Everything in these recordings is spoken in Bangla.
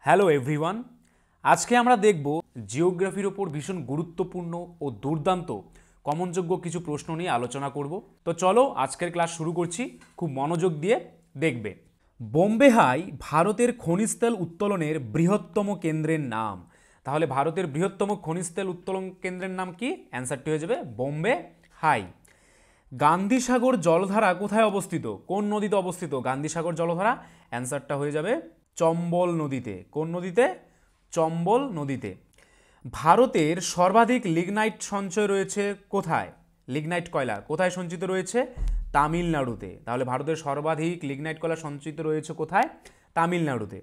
হ্যালো এভরিওয়ান, আজকে আমরা দেখব জিওগ্রাফির ওপর ভীষণ গুরুত্বপূর্ণ ও দুর্দান্ত কমনযোগ্য কিছু প্রশ্ন নিয়ে আলোচনা করব। তো চলো আজকের ক্লাস শুরু করছি, খুব মনোযোগ দিয়ে দেখবে। বোম্বে হাই ভারতের খনিজ তেল উত্তোলনের বৃহত্তম কেন্দ্রের নাম। তাহলে ভারতের বৃহত্তম খনিজ তেল উত্তোলন কেন্দ্রের নাম কি? অ্যান্সারটি হয়ে যাবে বোম্বে হাই। গান্ধীসাগর জলধারা কোথায় অবস্থিত? কোন নদীতে অবস্থিত গান্ধীসাগর জলধারা? অ্যান্সারটা হয়ে যাবে চম্বল নদীতে। কোন নদীতে? চম্বল নদীতে। ভারতের সর্বাধিক লিগনাইট সঞ্চয় রয়েছে কোথায়? লিগনাইট কয়লা কোথায় সঞ্চিত রয়েছে? তামিলনাড়ুতে। তাহলে ভারতের সর্বাধিক লিগনাইট কয়লা সঞ্চিত রয়েছে কোথায়? তামিলনাড়ুতে।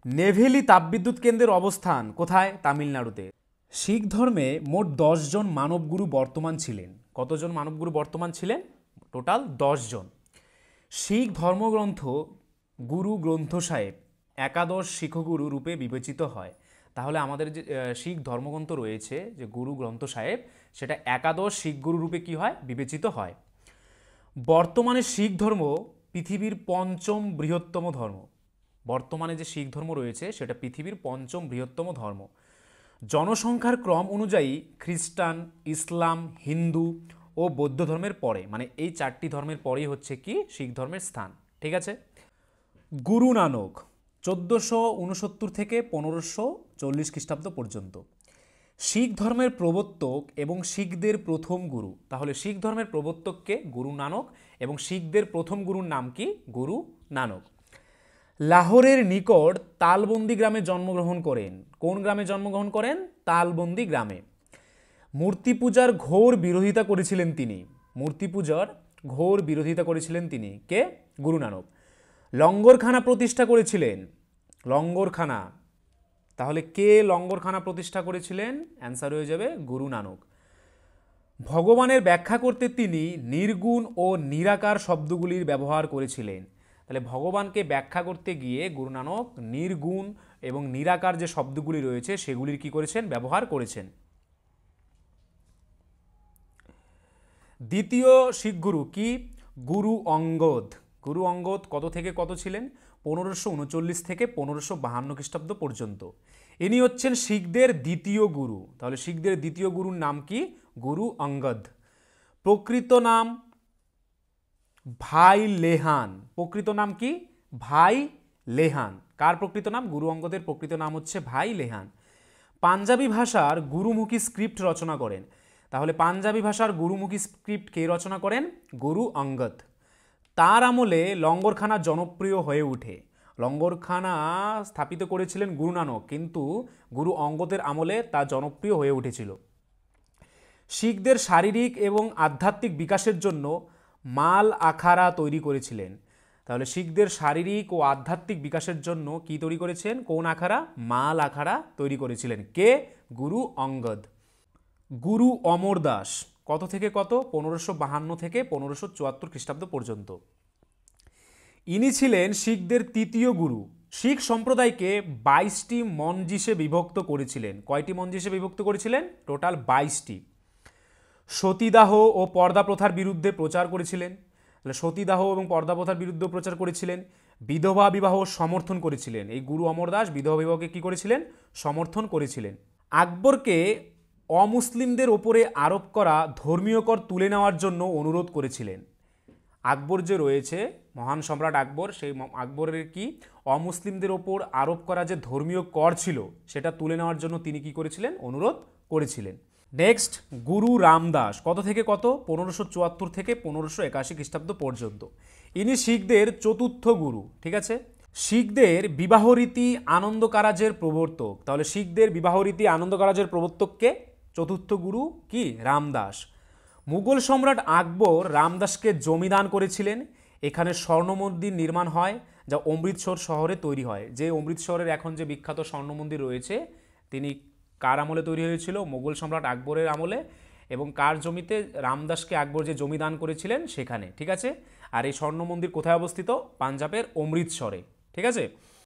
নেভেলি তাপবিদ্যুৎ কেন্দ্রের অবস্থান কোথায়? তামিলনাড়ুতে। শিখ ধর্মে মোট 10 জন মানবগুরু বর্তমান ছিলেন। কতজন মানবগুরু বর্তমান ছিলেন? টোটাল 10 জন। শিখ ধর্মগ্রন্থ গুরু গ্রন্থ সাহেব একাদশ শিখগুরু রূপে বিবেচিত হয়। তাহলে আমাদের যে শিখ ধর্মগ্রন্থ রয়েছে, যে গুরু গ্রন্থ সাহেব, সেটা একাদশ শিখগুরু রূপে কি হয়? বিবেচিত হয়। বর্তমানে শিখ ধর্ম পৃথিবীর পঞ্চম বৃহত্তম ধর্ম। বর্তমানে যে শিখ ধর্ম রয়েছে সেটা পৃথিবীর পঞ্চম বৃহত্তম ধর্ম। জনসংখ্যার ক্রম অনুযায়ী খ্রিস্টান, ইসলাম, হিন্দু ও বৌদ্ধ ধর্মের পরে, মানে এই 4টি ধর্মের পরেই হচ্ছে কি শিখ ধর্মের স্থান। ঠিক আছে। গুরু নানক 1469 থেকে 1540 খ্রিস্টাব্দ পর্যন্ত শিখ ধর্মের প্রবর্তক এবং শিখদের প্রথম গুরু। তাহলে শিখ ধর্মের প্রবর্তককে? গুরু নানক। এবং শিখদের প্রথম গুরুর নাম কি? গুরু নানক। লাহোরের নিকট তালবন্দি গ্রামে জন্মগ্রহণ করেন। কোন গ্রামে জন্মগ্রহণ করেন? তালবন্দি গ্রামে। মূর্তি পূজার ঘোর বিরোধিতা করেছিলেন তিনি। মূর্তি পূজার ঘোর বিরোধিতা করেছিলেন তিনি। কে? গুরু নানক। লঙ্গরখানা প্রতিষ্ঠা করেছিলেন। লঙ্গরখানা, তাহলে কে লঙ্গরখানা প্রতিষ্ঠা করেছিলেন? অ্যান্সার হয়ে যাবে গুরু নানক। ভগবানের ব্যাখ্যা করতে তিনি নির্গুণ ও নিরাকার শব্দগুলির ব্যবহার করেছিলেন। তাহলে ভগবানকে ব্যাখ্যা করতে গিয়ে গুরু নানক নির্গুণ এবং নিরাকার যে শব্দগুলি রয়েছে সেগুলির কি করেছেন? ব্যবহার করেছেন। দ্বিতীয় শিখ গুরু কি? গুরু অঙ্গদ। গুরু অঙ্গদ কত থেকে কত ছিলেন? 1539 থেকে 1552 খ্রিস্টাব্দ পর্যন্ত। ইনি হচ্ছেন শিখদের দ্বিতীয় গুরু। তাহলে শিখদের দ্বিতীয় গুরুর নাম কি? গুরু অঙ্গদ। প্রকৃত নাম ভাই লেহান। প্রকৃত নাম কি? ভাই লেহান। কার প্রকৃত নাম? গুরু অঙ্গদের প্রকৃত নাম হচ্ছে ভাই লেহান। পাঞ্জাবি ভাষার গুরুমুখী স্ক্রিপ্ট রচনা করেন। তাহলে পাঞ্জাবি ভাষার গুরুমুখী স্ক্রিপ্ট কে রচনা করেন? গুরু অঙ্গদ। তার আমলে লঙ্গরখানা জনপ্রিয় হয়ে ওঠে। লঙ্গরখানা স্থাপিত করেছিলেন গুরু নানক, কিন্তু গুরু অঙ্গদের আমলে তা জনপ্রিয় হয়ে উঠেছিল। শিখদের শারীরিক এবং আধ্যাত্মিক বিকাশের জন্য মাল আখাড়া তৈরি করেছিলেন। তাহলে শিখদের শারীরিক ও আধ্যাত্মিক বিকাশের জন্য কি তৈরি করেছেন? কোন আখাড়া? মাল আখাড়া তৈরি করেছিলেন। কে? গুরু অঙ্গদ। গুরু অমর দাস কত থেকে কত? 1552 থেকে 1574 খ্রিস্টাব্দ পর্যন্ত। ইনি ছিলেন শিখদের তৃতীয় গুরু। শিখ সম্প্রদায়কে 22টি মঞ্জিসে বিভক্ত করেছিলেন। কয়টি মঞ্জিসে বিভক্ত করেছিলেন? টোটাল 22টি। সতীদাহ ও পর্দা প্রথার বিরুদ্ধে প্রচার করেছিলেন। তাহলে সতীদাহ এবং পর্দা প্রথার বিরুদ্ধে প্রচার করেছিলেন। বিধবা বিবাহ সমর্থন করেছিলেন। এই গুরু অমর দাস বিধবা বিবাহকে কি করেছিলেন? সমর্থন করেছিলেন। আকবরকে অমুসলিমদের ওপরে আরোপ করা ধর্মীয় কর তুলে নেওয়ার জন্য অনুরোধ করেছিলেন। আকবর যে রয়েছে, মহান সম্রাট আকবর, সেই আকবরের কি অমুসলিমদের ওপর আরোপ করা যে ধর্মীয় কর ছিল সেটা তুলে নেওয়ার জন্য তিনি কি করেছিলেন? অনুরোধ করেছিলেন। নেক্সট, গুরু রামদাস কত থেকে কত? 1574 থেকে 1581 খ্রিস্টাব্দ পর্যন্ত। ইনি শিখদের চতুর্থ গুরু। ঠিক আছে। শিখদের বিবাহ রীতি আনন্দ কারাজের প্রবর্তক। তাহলে শিখদের বিবাহ রীতি আনন্দ কারাজের প্রবর্তককে? চতুর্থ গুরু কি? রামদাস। মুঘল সম্রাট আকবর রামদাসকে জমিদান করেছিলেন। এখানে স্বর্ণ মন্দির নির্মাণ হয়, যা অমৃতসর শহরে তৈরি হয়। যে অমৃতসরের এখন যে বিখ্যাত স্বর্ণ মন্দির রয়েছে, তিনি কার আমলে তৈরি হয়েছিল? মুঘল সম্রাট আকবরের আমলে। এবং কার জমিতে? রামদাসকে আকবর যে জমিদান করেছিলেন সেখানে। ঠিক আছে। আর এই স্বর্ণ মন্দির কোথায় অবস্থিত? পাঞ্জাবের অমৃতসরে। ঠিক আছে।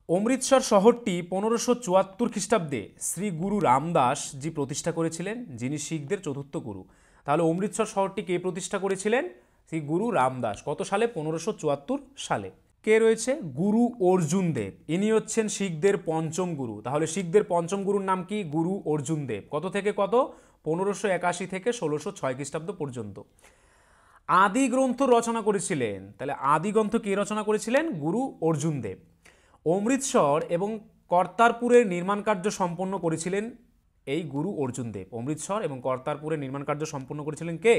অমৃতসর শহরটি 1574 খ্রিস্টাব্দে শ্রী গুরু রামদাস জি প্রতিষ্ঠা করেছিলেন, যিনি শিখদের চতুর্থ গুরু। তাহলে অমৃতসর শহরটি কে প্রতিষ্ঠা করেছিলেন? শ্রী গুরু রামদাস। কত সালে? 1574 সালে। কে রয়েছে? গুরু অর্জুন দেব। ইনি হচ্ছেন শিখদের পঞ্চম গুরু। তাহলে শিখদের পঞ্চম গুরুর নাম কি? গুরু অর্জুন দেব। কত থেকে কত? 1581 থেকে 1606 খ্রিস্টাব্দ পর্যন্ত। আদি গ্রন্থ রচনা করেছিলেন, তাহলে আদি গ্রন্থ কে রচনা করেছিলেন? গুরু অর্জুন দেব। অমৃতসর এবং কর্তারপুরের নির্মাণ কার্য সম্পন্ন করেছিলেন এই গুরু অর্জুন দেব। অমৃতসর এবং কর্তারপুরের নির্মাণ কার্য সম্পন্ন করেছিলেন কে?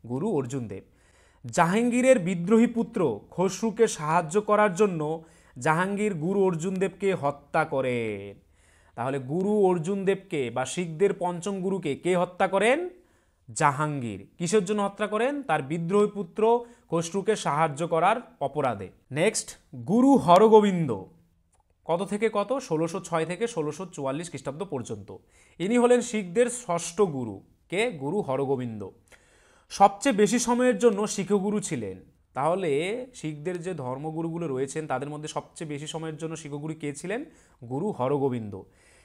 গুরু অর্জুন দেব। জাহাঙ্গীরের বিদ্রোহী পুত্র খসরুকে সাহায্য করার জন্য জাহাঙ্গীর গুরু অর্জুন দেবকে হত্যা করেন। তাহলে গুরু অর্জুন দেবকে বা শিখদের পঞ্চম গুরুকে কে হত্যা করেন? জাহাঙ্গীর। কিসের জন্য হত্যা করেন? তার বিদ্রোহী পুত্র খসরুকে সাহায্য করার অপরাধে। নেক্সট, গুরু হরগোবিন্দ। কত থেকে কত? 1606 থেকে 1644 খ্রিস্টাব্দ পর্যন্ত। ইনি হলেন শিখদের ষষ্ঠ গুরু। কে? গুরু হরগোবিন্দ। সবচেয়ে বেশি সময়ের জন্য শিখগুরু ছিলেন। তাহলে শিখদের যে ধর্মগুরুগুলো রয়েছেন তাদের মধ্যে সবচেয়ে বেশি সময়ের জন্য শিখগুরু কে ছিলেন? গুরু হরগোবিন্দ।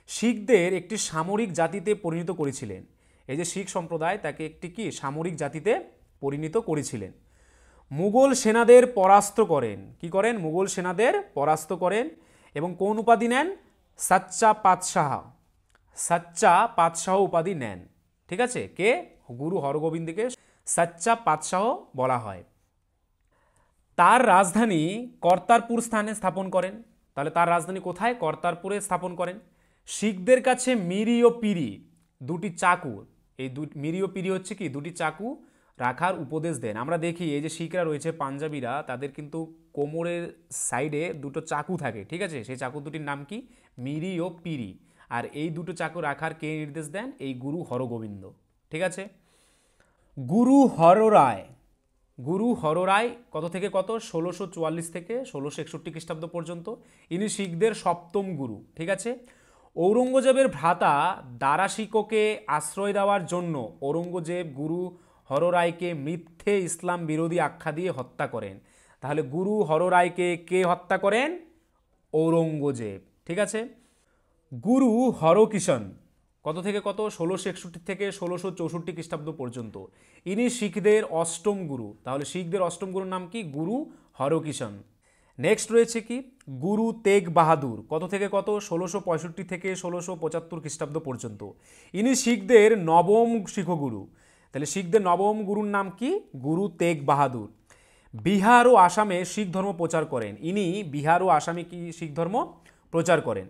শিখদের একটি সামরিক জাতিতে পরিণত করেছিলেন। এই যে শিখ সম্প্রদায়, তাকে একটি কি সামরিক জাতিতে পরিণত করেছিলেন। মুঘল সেনাদের পরাস্ত করেন। কি করেন? মুঘল সেনাদের পরাস্ত করেন এবং কোন উপাধি নেন? সাচ্চা পাতশাহ। সাচ্চা পাতশাহ উপাধি নেন। ঠিক আছে? কে? গুরু হরগোবিন্দকে সাচ্চা পাতশাহ বলা হয়। তার রাজধানী কর্তারপুর স্থানে স্থাপন করেন। তাহলে তার রাজধানী কোথায়? কর্তারপুরে স্থাপন করেন। শিখদের কাছে মিরি ও পিরি দুটি চাকু, এই মিরি ও পিরি হচ্ছে কি দুটি চাকু রাখার উপদেশ দেন। আমরা দেখি এই যে শিখরা রয়েছে পাঞ্জাবিরা, তাদের কিন্তু কোমরের সাইডে দুটো চাকু থাকে। ঠিক আছে? সেই চাকু দুটির নাম কি? মিরি ও পিরি। আর এই দুটো চাকু রাখার কে নির্দেশ দেন? এই গুরু হরগোবিন্দ। ঠিক আছে? গুরু হররায়। গুরু হররায় কত থেকে কত? 1644 থেকে 1661 খ্রিস্টাব্দ পর্যন্ত। ইনি শিখদের সপ্তম গুরু। ঠিক আছে? ঔরঙ্গজেবের ভ্রাতা দারাশিকোকে আশ্রয় দেওয়ার জন্য ঔরঙ্গজেব গুরু হররায়কে মিথ্যে ইসলাম বিরোধী আখ্যা দিয়ে হত্যা করেন। তাহলে গুরু হররায়কে কে হত্যা করেন? ঔরঙ্গজেব। ঠিক আছে? গুরু হরকিষণ কত থেকে কত? 1661 থেকে 1664 খ্রিস্টাব্দ পর্যন্ত। ইনি শিখদের অষ্টম গুরু। তাহলে শিখদের অষ্টম গুরুর নাম কি? গুরু হরকিষণ। নেক্সট রয়েছে কি? গুরু তেগ বাহাদুর। কত থেকে কত? 1665 থেকে 1675 খ্রিস্টাব্দ পর্যন্ত। ইনি শিখদের নবম শিখগুরু। তাহলে শিখদের নবম গুরুর নাম কি? গুরু তেগ বাহাদুর। বিহার ও আসামে শিখ ধর্ম প্রচার করেন। ইনি বিহার ও আসামে কি শিখ ধর্ম প্রচার করেন।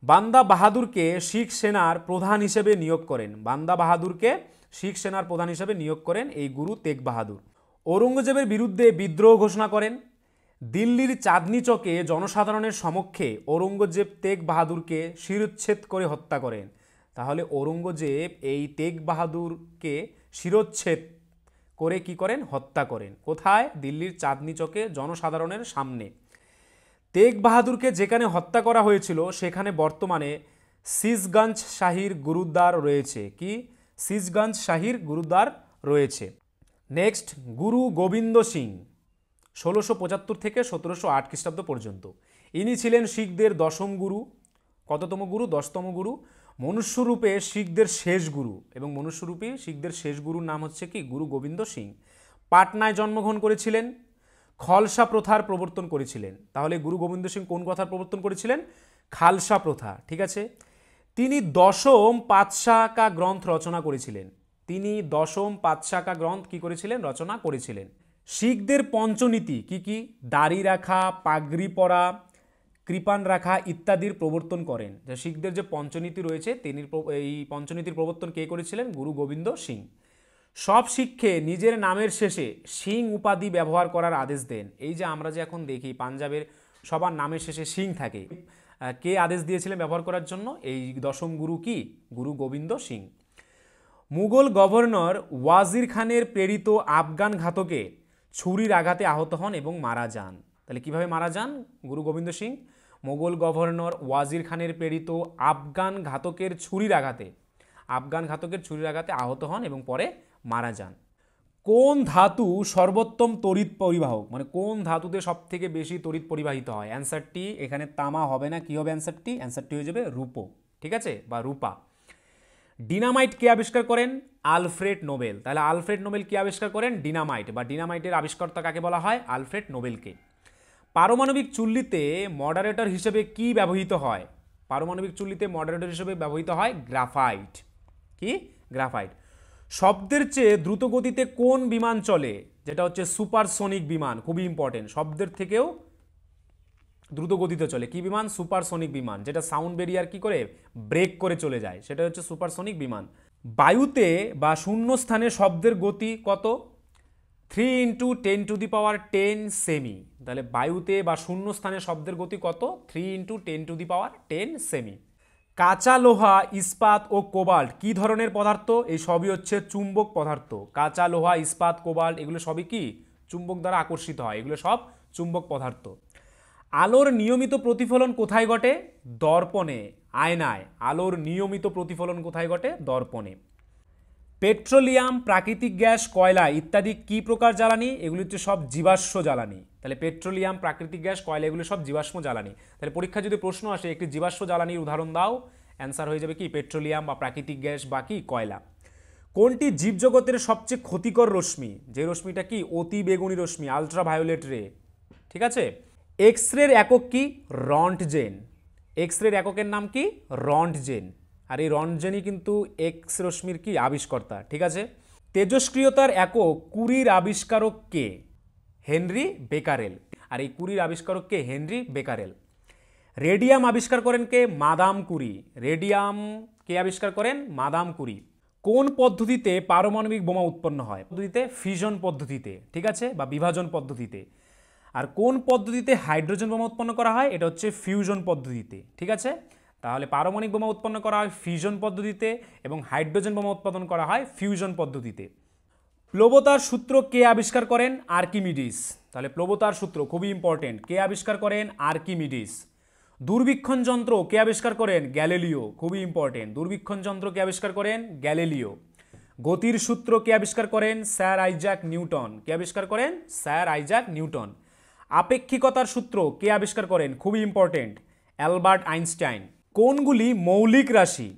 বান্দা বাহাদুরকে শিখ সেনার প্রধান হিসেবে নিয়োগ করেন। বান্দা বাহাদুরকে শিখ সেনার প্রধান হিসেবে নিয়োগ করেন এই গুরু তেগ বাহাদুর। ঔরঙ্গজেবের বিরুদ্ধে বিদ্রোহ ঘোষণা করেন। দিল্লির চাঁদনি চকে জনসাধারণের সমক্ষে ঔরঙ্গজেব তেগ বাহাদুরকে শিরচ্ছেদ করে হত্যা করেন। তাহলে ঔরঙ্গজেব এই তেগ বাহাদুরকে শিরচ্ছেদ করে কি করেন? হত্যা করেন। কোথায়? দিল্লির চাঁদনি চকে জনসাধারণের সামনে। তেগ বাহাদুরকে যেখানে হত্যা করা হয়েছিল সেখানে বর্তমানে সিসগঞ্জ শাহির গুরুদ্বার রয়েছে। কি? সিসগঞ্জ শাহির গুরুদ্বার রয়েছে। নেক্সট, গুরু গোবিন্দ সিং 1675 থেকে 1708 খ্রিস্টাব্দ পর্যন্ত। ইনি ছিলেন শিখদের দশম গুরু। কততম গুরু? 10তম গুরু। মনুষ্যরূপে শিখদের শেষ গুরু এবং মনুষ্যরূপী শিখদের শেষ গুরুর নাম হচ্ছে কি? গুরু গোবিন্দ সিং। পাটনায় জন্মগ্রহণ করেছিলেন। খালসা প্রথার প্রবর্তন করেছিলেন। তাহলে গুরু গোবিন্দ সিং কোন কথার প্রবর্তন করেছিলেন? খালসা প্রথা। ঠিক আছে? তিনি দশম পাতশাকা গ্রন্থ রচনা করেছিলেন। তিনি দশম পাতশাকা গ্রন্থ কি করেছিলেন? রচনা করেছিলেন। শিখদের পঞ্চনীতি কি কি? দাড়ি রাখা, পাগড়ি পরা, কৃপান রাখা ইত্যাদির প্রবর্তন করেন। যে শিখদের যে পঞ্চনীতি রয়েছে তিনি এই পঞ্চনীতির প্রবর্তন কে করেছিলেন? গুরু গোবিন্দ সিং। সব শিখকে নিজের নামের শেষে সিং উপাধি ব্যবহার করার আদেশ দেন। এই যে আমরা যে এখন দেখি পাঞ্জাবের সবার নামের শেষে সিং থাকে, কে আদেশ দিয়েছিলেন ব্যবহার করার জন্য? এই দশম গুরু কি? গুরু গোবিন্দ সিং। মুঘল গভর্নর ওয়াজির খানের প্রেরিত আফগান ঘাতকে ছুরির আঘাতে আহত হন এবং মারা যান। তাহলে কিভাবে মারা যান গুরু গোবিন্দ সিং? মোগল গভর্নর ওয়াজির খানের প্রেরিত আফগান ঘাতকের ছুরির আঘাতে আহত হন এবং পরে মারা যান। কোন ধাতু সর্বোত্তম তড়িৎ পরিবাহক? মানে কোন ধাতুতে সব থেকে বেশি তড়িৎ পরিবাহিত হয়? অ্যান্সারটি এখানে তামা হবে না। কি হবে অ্যান্সারটি? অ্যান্সারটি হয়ে যাবে রূপো। ঠিক আছে? বা রূপা। ডিনামাইট কে আবিষ্কার করেন? Alfred Nobel. তাহলে আলফ্রেড নোবেল কি আবিষ্কার করেন? ডিনামাইট, বা ডিনামাইটের আবিষ্কর্তা কাকে বলা হয়? আলফ্রেড নোবেলকে। পারমাণবিক চুল্লিতে মডারেটর হিসেবে কি ব্যবহৃত হয়? পারমাণবিক চুল্লিতে মডারেটর হিসেবে ব্যবহৃত হয় গ্রাফাইট। কি? গ্রাফাইট। শব্দের চেয়ে দ্রুত গতিতে কোন বিমান চলে? যেটা হচ্ছে সুপারসোনিক বিমান, খুবই ইম্পর্টেন্ট। শব্দের থেকেও দ্রুত গতিতে চলে কি বিমান? সুপারসোনিক বিমান, যেটা সাউন্ড ব্যারিয়ার কি করে ব্রেক করে চলে যায়, সেটা হচ্ছে সুপারসোনিক বিমান। বায়ুতে বা শূন্য স্থানে শব্দের গতি কত? 3 × 10⁻10 সেমি। তাহলে বায়ুতে বা শূন্য স্থানে শব্দের গতি কত? 3 × 10⁻10 সেমি। কাঁচা লোহা, ইস্পাত ও কোবাল্ট কি ধরনের পদার্থ? এই সবই হচ্ছে চুম্বক পদার্থ। কাঁচা লোহা, ইস্পাত, কোবাল্ট এগুলো সবই কি চুম্বক দ্বারা আকর্ষিত হয়, এগুলো সব চুম্বক পদার্থ। আলোর নিয়মিত প্রতিফলন কোথায় ঘটে? দর্পণে, আয়নায়। আলোর নিয়মিত প্রতিফলন কোথায় ঘটে? দর্পণে। পেট্রোলিয়াম, প্রাকৃতিক গ্যাস, কয়লা ইত্যাদি কি প্রকার জ্বালানি? এগুলি হচ্ছে সব জীবাশ্ম জ্বালানি। তাহলে পেট্রোলিয়াম, প্রাকৃতিক গ্যাস, কয়লা এগুলো সব জীবাশ্ম জ্বালানি। তাহলে পরীক্ষা যদি প্রশ্ন আসে একটি জীবাশ্ম জ্বালানির উদাহরণ দাও, অ্যান্সার হয়ে যাবে কি পেট্রোলিয়াম বা প্রাকৃতিক গ্যাস বা কি কয়লা। কোনটি জীবজগতের সবচেয়ে ক্ষতিকর রশ্মি? যে রশ্মিটা কি অতি বেগুনি রশ্মি, আলট্রাভায়োলেট রে। ঠিক আছে। এক্স রের একক কি? রন্টজেন। এক্স রের এককের নাম কি? রন্টজেন। আর এই রন্টজেনই কিন্তু এক্স রশ্মির কি আবিষ্কর্তা। ঠিক আছে। তেজস্ক্রিয়তার একক কুরির আবিষ্কারক কে? Henry Becquerel. আর এই কুরির আবিষ্কারক কে? Henry Becquerel. রেডিয়াম আবিষ্কার করেন কে? Madame Curie. রেডিয়াম কে আবিষ্কার করেন? Madame Curie. কোন পদ্ধতিতে পারমাণবিক বোমা উৎপন্ন হয়? পদ্ধতিতে ফিশন পদ্ধতিতে। ঠিক আছে, বা বিভাজন পদ্ধতিতে। আর কোন পদ্ধতিতে হাইড্রোজেন বোমা উৎপন্ন করা হয়? এটা হচ্ছে ফিউশন পদ্ধতিতে। ঠিক আছে। তাহলে পারমাণবিক বোমা উৎপন্ন করা হয় ফিশন পদ্ধতিতে এবং হাইড্রোজেন বোমা উৎপাদন করা হয় ফিউশন পদ্ধতিতে। প্লবতার সূত্র কে আবিষ্কার করেন? আর্কিমিডিস। তাহলে প্লবতার সূত্র খুবই ইম্পর্টেন্ট। কে আবিষ্কার করেন? আর্কিমিডিস। দূরবীক্ষণ যন্ত্র কে আবিষ্কার করেন? গ্যালিলিও। খুবই ইম্পর্টেন্ট। দূরবীক্ষণ যন্ত্র কে আবিষ্কার করেন? গ্যালিলিও। গতির সূত্র কে আবিষ্কার করেন? Sir Isaac Newton. কে আবিষ্কার করেন? Sir Isaac Newton. আপেক্ষিকতার সূত্র কে আবিষ্কার করেন? খুবই ইম্পর্টেন্ট, অ্যালবার্ট আইনস্টাইন। কোনগুলি মৌলিক রাশি?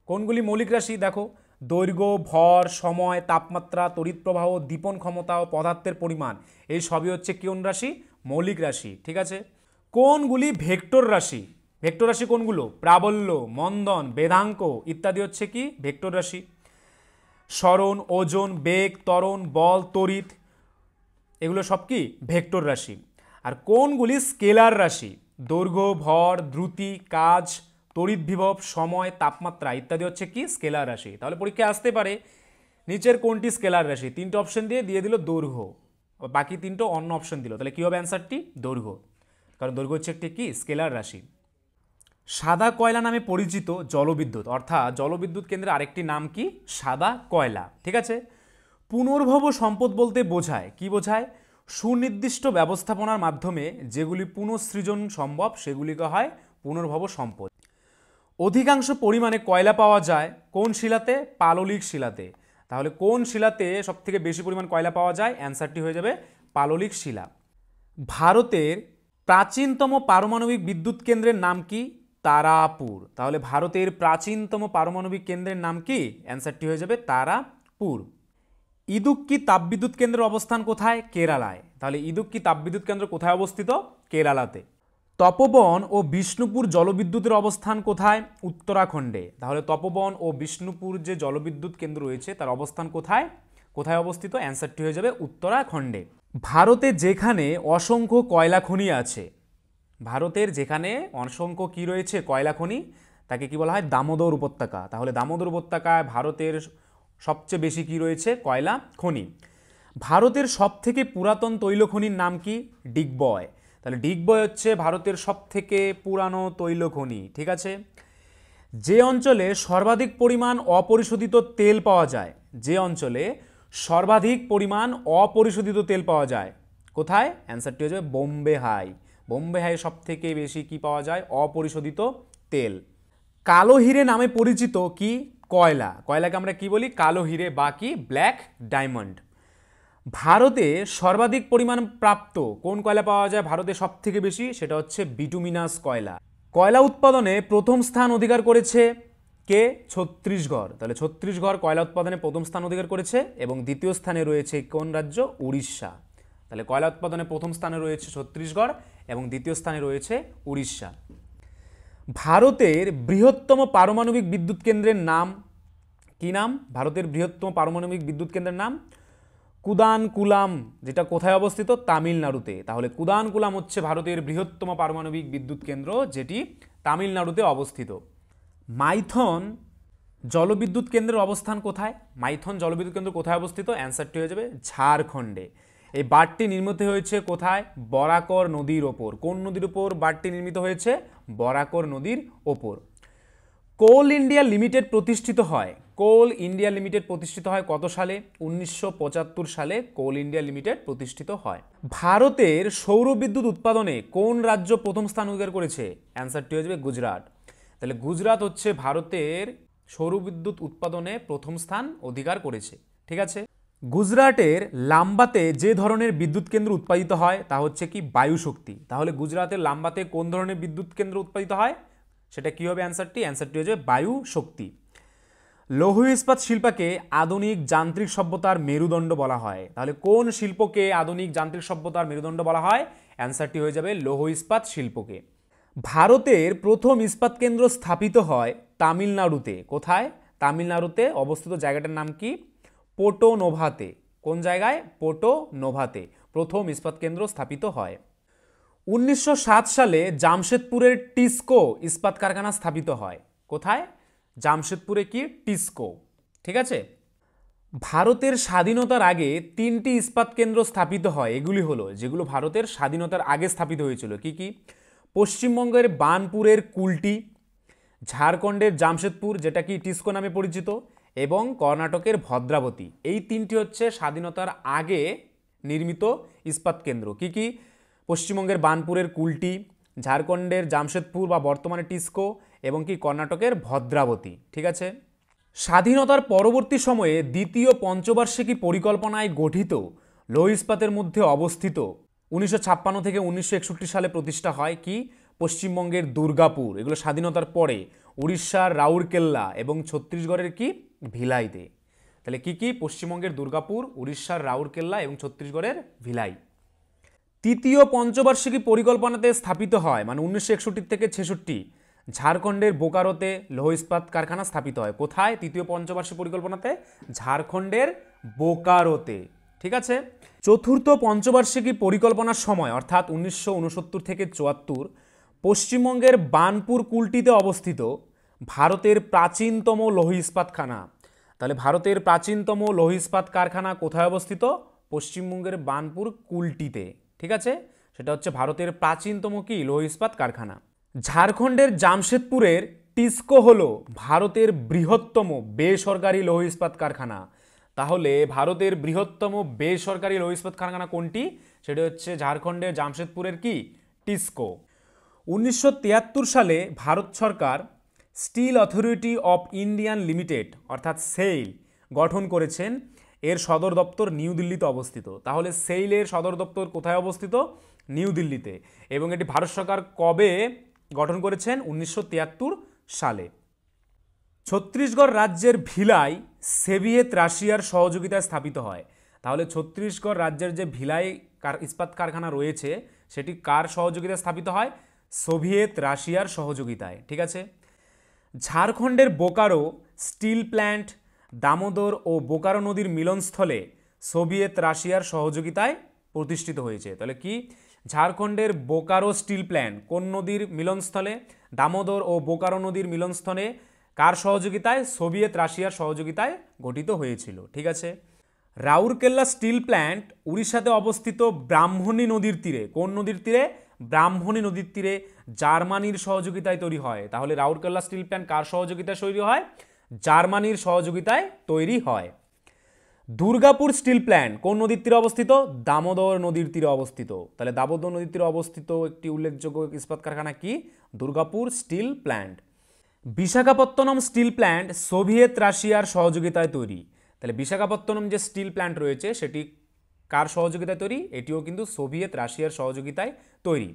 কোনগুলি মৌলিক রাশি? দেখো, দৈর্ঘ্য, ভর, সময়, তাপমাত্রা, তড়িৎ প্রবাহ, দীপন ক্ষমতা ও পদার্থের পরিমাণ এই সবই হচ্ছে কোন রাশি? মৌলিক রাশি। ঠিক আছে। কোনগুলি ভেক্টর রাশি? ভেক্টর রাশি কোনগুলো? প্রাবল্য, মন্দন, বেধাঙ্ক ইত্যাদি হচ্ছে কি ভেক্টর রাশি। সরণ, ওজন, বেগ, ত্বরণ, বল, তড়িৎ এগুলো সব কি ভেক্টর রাশি। আর কোনগুলি স্কেলার রাশি? দৈর্ঘ্য, ভর, দ্রুতি, কাজ, তড়িৎ বিভব, সময়, তাপমাত্রা ইত্যাদি হচ্ছে কি স্কেলার রাশি। তাহলে পরীক্ষায় আসতে পারে নিচের কোনটি স্কেলার রাশি? তিনটে অপশন দিয়ে দিল দৈর্ঘ্য, বাকি তিনটে অন্য অপশন দিল। তাহলে কি হবে অ্যান্সারটি? দৈর্ঘ্য, কারণ দৈর্ঘ্য হচ্ছে একটি কি স্কেলার রাশি। সাদা কয়লা নামে পরিচিত জলবিদ্যুৎ, অর্থাৎ জলবিদ্যুৎ কেন্দ্রের আরেকটি নাম কি? সাদা কয়লা। ঠিক আছে। পুনর্ভব সম্পদ বলতে বোঝায় কি? বোঝায় সুনির্দিষ্ট ব্যবস্থাপনার মাধ্যমে যেগুলি পুনঃসৃজন সম্ভব সেগুলিকে হয় পুনর্ভব সম্পদ। অধিকাংশ পরিমাণে কয়লা পাওয়া যায় কোন শিলাতে? পাললিক শিলাতে। তাহলে কোন শিলাতে সবথেকে বেশি পরিমাণ কয়লা পাওয়া যায়? অ্যান্সারটি হয়ে যাবে পাললিক শিলা। ভারতের প্রাচীনতম পারমাণবিক বিদ্যুৎ কেন্দ্রের নাম কি? তারাপুর। তাহলে ভারতের প্রাচীনতম পারমাণবিক কেন্দ্রের নাম কি? অ্যান্সারটি হয়ে যাবে তারাপুর। ইদুক্কি তাপবিদ্যুৎ কেন্দ্রের অবস্থান কোথায়? কেরালায়। তাহলে ইদুক্কি তাপবিদ্যুৎ কেন্দ্র কোথায় অবস্থিত? কেরালাতে। তপবন ও বিষ্ণুপুর জলবিদ্যুতের অবস্থান কোথায়? উত্তরাখণ্ডে। তাহলে তপবন ও বিষ্ণুপুর যে জলবিদ্যুৎ কেন্দ্র রয়েছে তার অবস্থান কোথায়? কোথায় অবস্থিত? অ্যান্সারটি হয়ে যাবে উত্তরাখণ্ডে। ভারতে যেখানে অসংখ্য কয়লা খনি আছে, ভারতের যেখানে অসংখ্য কি রয়েছে? কয়লা খনি, তাকে কি বলা হয়? দামোদর উপত্যকা। তাহলে দামোদর উপত্যকায় ভারতের সবচেয়ে বেশি কি রয়েছে? কয়লা খনি। ভারতের সবথেকে পুরাতন তৈল খনির নাম কি? ডিগবয়। তাহলে ডিগবয় হচ্ছে ভারতের সবথেকে পুরানো তৈল খনি। ঠিক আছে। যে অঞ্চলে সর্বাধিক পরিমাণ অপরিশোধিত তেল পাওয়া যায়, যে অঞ্চলে সর্বাধিক পরিমাণ অপরিশোধিত তেল পাওয়া যায় কোথায়? অ্যান্সারটি হয়ে যাবে বোম্বে হাই। বোম্বে হাই সবথেকে বেশি কি পাওয়া যায়? অপরিশোধিত তেল। কালো হিরে নামে পরিচিত কি? কয়লা। কয়লাকে আমরা কি বলি? কালো হিরে বা কি ব্ল্যাক ডায়মন্ড। ভারতে সর্বাধিক পরিমাণ প্রাপ্ত কোন কয়লা পাওয়া যায় ভারতে সবথেকে বেশি? সেটা হচ্ছে বিটুমিনাস কয়লা। কয়লা উৎপাদনে প্রথম স্থান অধিকার করেছে কে? ছত্তিশগড়। তাহলে ছত্তিশগড় কয়লা উৎপাদনে প্রথম স্থান অধিকার করেছে এবং দ্বিতীয় স্থানে রয়েছে কোন রাজ্য? উড়িষ্যা। তাহলে কয়লা উৎপাদনে প্রথম স্থানে রয়েছে ছত্তিশগড় এবং দ্বিতীয় স্থানে রয়েছে উড়িষ্যা। ভারতের বৃহত্তম পারমাণবিক বিদ্যুৎ কেন্দ্রের নাম কি নাম? ভারতের বৃহত্তম পারমাণবিক বিদ্যুৎ কেন্দ্রের নাম কুদানকুলাম, যেটা কোথায় অবস্থিত? তামিলনাড়ুতে। তাহলে কুদানকুলাম হচ্ছে ভারতের বৃহত্তম পারমাণবিক বিদ্যুৎ কেন্দ্র, যেটি তামিলনাড়ুতে অবস্থিত। মাইথন জলবিদ্যুৎ কেন্দ্রের অবস্থান কোথায়? মাইথন জলবিদ্যুৎ কেন্দ্র কোথায় অবস্থিত? অ্যান্সারটি হয়ে যাবে ঝাড়খণ্ডে। এই বাঁধটি নির্মিত হয়েছে কোথায়? বরাকর নদীর ওপর। কোন নদীর ওপর বাঁধটি নির্মিত হয়েছে? বরাকর নদীর ওপর। কোল ইন্ডিয়া লিমিটেড প্রতিষ্ঠিত হয়। কোল ইন্ডিয়া লিমিটেড প্রতিষ্ঠিত হয় কত সালে? 1975 সালে কোল ইন্ডিয়া লিমিটেড প্রতিষ্ঠিত হয়। ভারতের সৌরবিদ্যুৎ উৎপাদনে কোন রাজ্য প্রথম স্থান অধিকার করেছে? অ্যান্সারটি হয়ে যাবে গুজরাট। তাহলে গুজরাট হচ্ছে ভারতের সৌরবিদ্যুৎ উৎপাদনে প্রথম স্থান অধিকার করেছে। ঠিক আছে। গুজরাটের লাম্বাতে যে ধরনের বিদ্যুৎ কেন্দ্র উৎপাদিত হয় তা হচ্ছে কি? বায়ু শক্তি। তাহলে গুজরাটের লাম্বাতে কোন ধরনের বিদ্যুৎ কেন্দ্র উৎপাদিত হয়? সেটা কি হবে অ্যান্সারটি? অ্যান্সারটি হয়ে যাবে বায়ু শক্তি। লৌহ ইস্পাত শিল্পকে আধুনিক যান্ত্রিক সভ্যতার মেরুদণ্ড বলা হয়। তাহলে কোন শিল্পকে আধুনিক যান্ত্রিক সভ্যতার মেরুদণ্ড বলা হয়? অ্যান্সারটি হয়ে যাবে লৌহ ইস্পাত শিল্পকে। ভারতের প্রথম ইস্পাত কেন্দ্র স্থাপিত হয় তামিলনাড়ুতে। কোথায়? তামিলনাড়ুতে অবস্থিত জায়গাটার নাম কি? পোর্টো নোভাতে। কোন জায়গায়? পোর্টো নোভাতে প্রথম ইস্পাত কেন্দ্র স্থাপিত হয়। 1907 সালে জামশেদপুরের টিসকো ইস্পাত কারখানা স্থাপিত হয়। কোথায়? জামশেদপুরে কি? টিসকো। ঠিক আছে। ভারতের স্বাধীনতার আগে 3টি ইস্পাত কেন্দ্র স্থাপিত হয়। এগুলি হলো যেগুলো ভারতের স্বাধীনতার আগে স্থাপিত হয়েছিল। কি কি? পশ্চিমবঙ্গের বার্নপুরের কুলটি, ঝাড়খণ্ডের জামশেদপুর যেটা কি টিসকো নামে পরিচিত, এবং কর্ণাটকের ভদ্রাবতী। এই 3টি হচ্ছে স্বাধীনতার আগে নির্মিত ইস্পাত কেন্দ্র। কি কি? পশ্চিমবঙ্গের বার্নপুরের কুলটি, ঝাড়খণ্ডের জামশেদপুর বা বর্তমানে টিসকো, এবং কি কর্ণাটকের ভদ্রাবতী। ঠিক আছে। স্বাধীনতার পরবর্তী সময়ে দ্বিতীয় পঞ্চবার্ষিকী পরিকল্পনায় গঠিত লৌহ ইস্পাতের মধ্যে অবস্থিত 1956 থেকে 1961 সালে প্রতিষ্ঠা হয় কি? পশ্চিমবঙ্গের দুর্গাপুর। এগুলো স্বাধীনতার পরে। উড়িষ্যার রাউরকেল্লা এবং ছত্তিশগড়ের কি? ভিলাইতে। তাহলে কি কি? পশ্চিমবঙ্গের দুর্গাপুর, উড়িষ্যার রাউরকেল্লা এবং ছত্তিশগড়ের ভিলাই। তৃতীয় পঞ্চবার্ষিকী পরিকল্পনাতে স্থাপিত হয় মানে 1961 থেকে 66 ঝাড়খণ্ডের বোকারোতে লৌহ ইস্পাত কারখানা স্থাপিত হয়। কোথায়? তৃতীয় পঞ্চবার্ষিক পরিকল্পনাতে ঝাড়খণ্ডের বোকারোতে। ঠিক আছে। চতুর্থ পঞ্চবার্ষিকী পরিকল্পনার সময় অর্থাৎ 1969 থেকে 74 পশ্চিমবঙ্গের বার্নপুর কুলটিতে অবস্থিত ভারতের প্রাচীনতম লৌহ ইস্পাত কারখানা। তাহলে ভারতের প্রাচীনতম লৌহ ইস্পাত কারখানা কোথায় অবস্থিত? পশ্চিমবঙ্গের বার্নপুর কুলটিতে। ঠিক আছে। সেটা হচ্ছে ভারতের প্রাচীনতম কি? লৌহ ইস্পাত কারখানা। ঝাড়খণ্ডের জামশেদপুরের টিসকো হলো ভারতের বৃহত্তম বেসরকারি লৌহ ইস্পাত কারখানা। তাহলে ভারতের বৃহত্তম বেসরকারি লৌহ ইস্পাত কারখানা কোনটি? সেটা হচ্ছে ঝাড়খণ্ডের জামশেদপুরের কি? টিসকো। 1973 সালে ভারত সরকার steel authority of Indian limited অর্থাৎ সেইল গঠন করেছেন। এর সদর দপ্তর নিউ দিল্লিতে অবস্থিত। তাহলে সেইলের সদর দপ্তর কোথায় অবস্থিত? নিউ দিল্লিতে। এবং এটি ভারত সরকার কবে গঠন করেছেন? 1973 সালে। ছত্তিশগড় রাজ্যের ভিলাই সোভিয়েত রাশিয়ার সহযোগিতায় স্থাপিত হয়। তাহলে ছত্তিশগড় রাজ্যের যে ভিলাই ইস্পাত কারখানা রয়েছে সেটি কার সহযোগিতায় স্থাপিত হয়? সোভিয়েত রাশিয়ার সহযোগিতায়। ঠিক আছে। ঝাড়খণ্ডের বোকারো স্টিল প্ল্যান্ট দামোদর ও বোকারো নদীর মিলনস্থলে সোভিয়েত রাশিয়ার সহযোগিতায় প্রতিষ্ঠিত হয়েছে। তাহলে কি? ঝাড়খণ্ডের বোকারো স্টিল প্ল্যান্ট কোন নদীর মিলনস্থলে? দামোদর ও বোকারো নদীর মিলনস্থলে কার সহযোগিতায়? সোভিয়েত রাশিয়ার সহযোগিতায় গঠিত হয়েছিল। ঠিক আছে। রাউরকেল্লা স্টিল প্ল্যান্ট উড়িষ্যাতে অবস্থিত ব্রাহ্মণী নদীর তীরে। কোন নদীর তীরে? ব্রাহ্মণী নদীর তীরে জার্মানির সহযোগিতায় তৈরি হয়। তাহলে রাউরকেল্লা স্টিল প্ল্যান্ট কার সহযোগিতায় তৈরি হয়? জার্মানির সহযোগিতায় তৈরি হয়। দুর্গাপুর স্টিল প্ল্যান্ট কোন নদীর তীরে অবস্থিত? দামোদর নদীর তীরে অবস্থিত। তাহলে দামোদর নদীর তীরে অবস্থিত একটি উল্লেখযোগ্য ইস্পাত কারখানা কি? Durgapur steel plant. Visakhapatnam steel plant Soviet রাশিয়ার সহযোগিতায় তৈরি। তাহলে বিশাখাপত্তনম যে স্টিল প্ল্যান্ট রয়েছে সেটি কার সহযোগিতায় তৈরি? এটিও কিন্তু সোভিয়েত রাশিয়ার সহযোগিতায় তৈরি।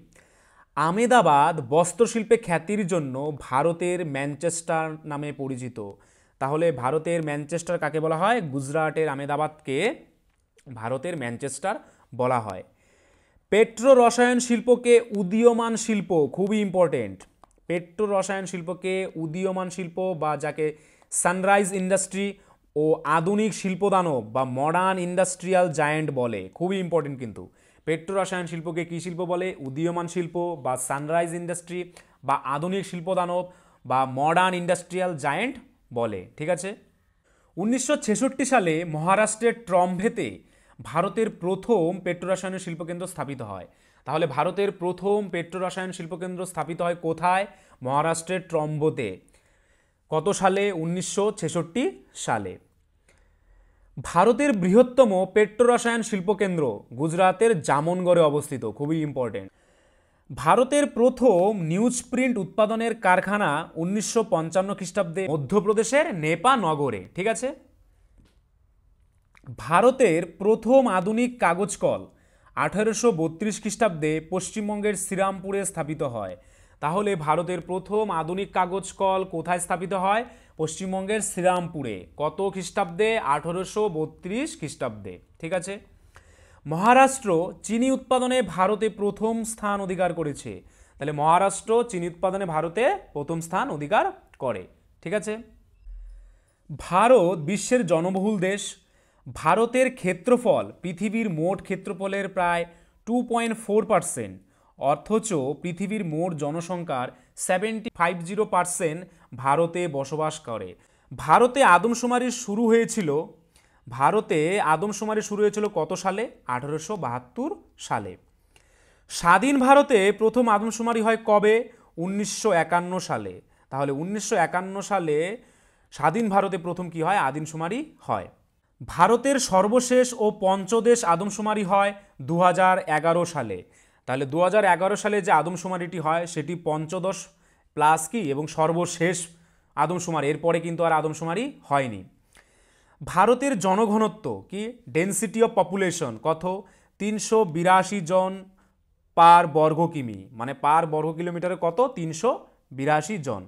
আমেদাবাদ বস্ত্রশিল্পে খ্যাতির জন্য ভারতের ম্যানচেস্টার নামে পরিচিত। তাহলে ভারতের ম্যানচেস্টার কাকে বলা হয়? গুজরাটের আমেদাবাদকে ভারতের ম্যানচেস্টার বলা হয়। পেট্রো রসায়ন শিল্পকে উদীয়মান শিল্প, খুবই ইম্পর্টেন্ট। পেট্রো রসায়ন শিল্পকে উদীয়মান শিল্প বা যাকে সানরাইজ ইন্ডাস্ট্রি ও আধুনিক শিল্পদানব বা মডার্ন ইন্ডাস্ট্রিয়াল জায়েন্ট বলে, খুবই ইম্পর্টেন্ট কিন্তু। পেট্রো রসায়ন শিল্পকে কী শিল্প বলে? উদীয়মান শিল্প বা সানরাইজ ইন্ডাস্ট্রি বা আধুনিক শিল্পদানব বা মডার্ন ইন্ডাস্ট্রিয়াল জায়েন্ট বলে, ঠিক আছে। 1966 সালে মহারাষ্ট্রের ট্রম্বেতে ভারতের প্রথম পেট্রো রসায়ন শিল্পকেন্দ্র স্থাপিত হয়। তাহলে ভারতের প্রথম পেট্রো রসায়ন শিল্পকেন্দ্র স্থাপিত হয় কোথায়? মহারাষ্ট্রের ট্রম্বোতে। কত সালে? 1966 সালে। ভারতের বৃহত্তম পেট্রো রসায়ন শিল্পকেন্দ্র গুজরাতের জামনগড়ে অবস্থিত, খুবই ইম্পর্টেন্ট। ভারতের প্রথম নিউজ প্রিন্ট উৎপাদনের কারখানা 1955 খ্রিস্টাব্দে মধ্যপ্রদেশের নেপানগরে, ঠিক আছে। ভারতের প্রথম আধুনিক কাগজ কল 1832 খ্রিস্টাব্দে পশ্চিমবঙ্গের শ্রীরামপুরে স্থাপিত হয়। তাহলে ভারতের প্রথম আধুনিক কাগজ কল কোথায় স্থাপিত হয়? পশ্চিমবঙ্গের শ্রীরামপুরে। কত খ্রিস্টাব্দে? 1832 খ্রিস্টাব্দে, ঠিক আছে। মহারাষ্ট্র চিনি উৎপাদনে ভারতে প্রথম স্থান অধিকার করেছে। তাহলে মহারাষ্ট্র চিনি উৎপাদনে ভারতে প্রথম স্থান অধিকার করে, ঠিক আছে। ভারত বিশ্বের জনবহুল দেশ। ভারতের ক্ষেত্রফল পৃথিবীর মোট ক্ষেত্রফলের প্রায় 2.4%, অথচ পৃথিবীর মোট জনসংখ্যার 75% ভারতে বসবাস করে। ভারতে আদমশুমারি শুরু হয়েছিল কত সালে? 1872 সালে। স্বাধীন ভারতে প্রথম আদমশুমারি হয় কবে? 1951 সালে। তাহলে 1951 সালে স্বাধীন ভারতে প্রথম কি হয়? আদমশুমারি হয়। ভারতের সর্বশেষ ও পঞ্চদেশ আদমশুমারি হয় 2011 সালে। তাহলে 2011 সালে যে আদমশুমারিটি হয় সেটি পঞ্চদশ প্লাস কি এবং সর্বশেষ আদমশুমারি, এরপরে কিন্তু আর আদমশুমারি হয়নি। ভারতের জনঘনত্ব কি? ডেন্সিটি অফ পপুলেশন কত? 382 জন পার বর্গ কিমি, মানে পার বর্গ কিলোমিটারে কত? 382 জন।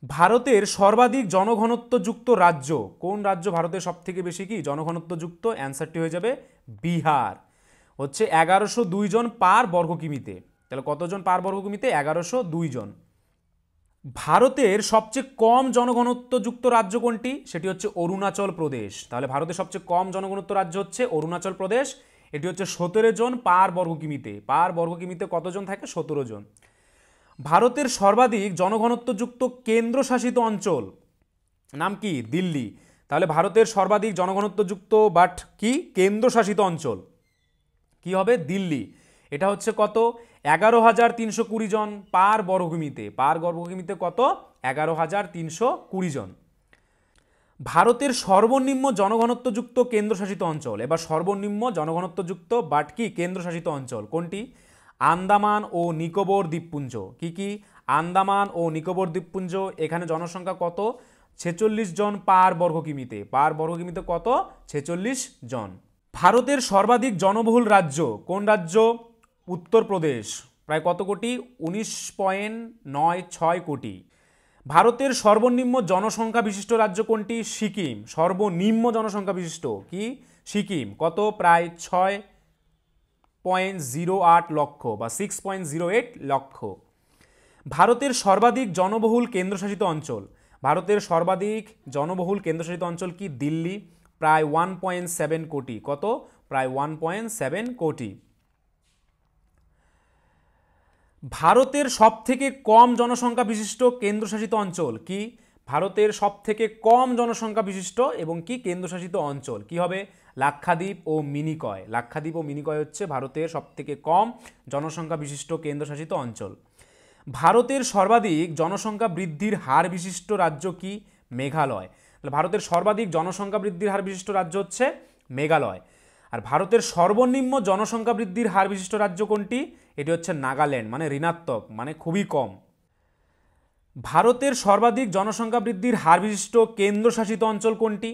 ভারতের সর্বাধিক জনঘনত্বযুক্ত রাজ্য কোন রাজ্য? ভারতের সব থেকে বেশি কি জনঘনত্বযুক্ত? অ্যান্সারটি হয়ে যাবে বিহার, হচ্ছে 1102 জন পার বর্গ কিমিতে। তাহলে কতজন পার বর্গ কিমিতে? 1102 জন। ভারতের সবচেয়ে কম জনঘনত্বযুক্ত রাজ্য কোনটি? সেটি হচ্ছে অরুণাচল প্রদেশ। তাহলে ভারতের সবচেয়ে কম জনঘনত্ব রাজ্য হচ্ছে অরুণাচল প্রদেশ, এটি হচ্ছে 17 জন পার বর্গ কিমিতে। পার বর্গ কিমিতে কতজন থাকে? 17 জন। ভারতের সর্বাধিক জনঘনত্বযুক্ত কেন্দ্রশাসিত অঞ্চল নাম কি? দিল্লি। তাহলে ভারতের সর্বাধিক জনঘনত্বযুক্ত বাট কি কেন্দ্রশাসিত অঞ্চল কি হবে? দিল্লি। এটা হচ্ছে কত? 11,320 জন পার বর্গকিমিতে। পার বর্গকিমিতে কত? 11,320 জন। ভারতের সর্বনিম্ন জনঘনত্বযুক্ত কেন্দ্রশাসিত অঞ্চল, এবার সর্বনিম্ন জনঘনত্বযুক্ত বাট কি কেন্দ্রশাসিত অঞ্চল কোনটি? আন্দামান ও নিকোবর দ্বীপপুঞ্জ। কি কি? আন্দামান ও নিকোবর দ্বীপপুঞ্জ। এখানে জনসংখ্যা কত? 46 জন পার বর্গ কিমিতে। পার বর্গ কিমিতে কত? 46 জন। ভারতের সর্বাধিক জনবহুল রাজ্য কোন রাজ্য? উত্তরপ্রদেশ। প্রায় কত কোটি? 19.96 কোটি। ভারতের সর্বনিম্ন জনসংখ্যা বিশিষ্ট রাজ্য কোনটি? সিকিম। সর্বনিম্ন জনসংখ্যা বিশিষ্ট কি? সিকিম। কত? প্রায় 6.08 লক্ষ বা 6.08 লক্ষ। ভারতের সর্বাধিক জনবহুল কেন্দ্রশাসিত অঞ্চল। ভারতের সর্বাধিক জনবহুল কেন্দ্রশাসিত অঞ্চল কি? দিল্লি। প্রায় 1.7 কোটি। কত? প্রায় 1.7 কোটি। ভারতের সবথেকে কম জনসংখ্যা বিশিষ্ট কেন্দ্রশাসিত অঞ্চল কি? ভারতের সবথেকে কম জনসংখ্যা বিশিষ্ট এবং কি কেন্দ্রশাসিত অঞ্চল কি হবে? লাক্ষাদ্বীপ ও মিনিকয়। লাক্ষাদ্বীপ ও মিনিকয় হচ্ছে ভারতের সবথেকে কম জনসংখ্যা বিশিষ্ট কেন্দ্রশাসিত অঞ্চল। ভারতের সর্বাধিক জনসংখ্যা বৃদ্ধির হার বিশিষ্ট রাজ্য কি? মেঘালয়। তাহলে ভারতের সর্বাধিক জনসংখ্যা বৃদ্ধির হার বিশিষ্ট রাজ্য হচ্ছে মেঘালয়। আর ভারতের সর্বনিম্ন জনসংখ্যা বৃদ্ধির হার বিশিষ্ট রাজ্য কোনটি? এটি হচ্ছে নাগাল্যান্ড, মানে ঋণাত্মক, মানে খুবই কম। ভারতের সর্বাধিক জনসংখ্যা বৃদ্ধির হার বিশিষ্ট কেন্দ্রশাসিত অঞ্চল কোনটি?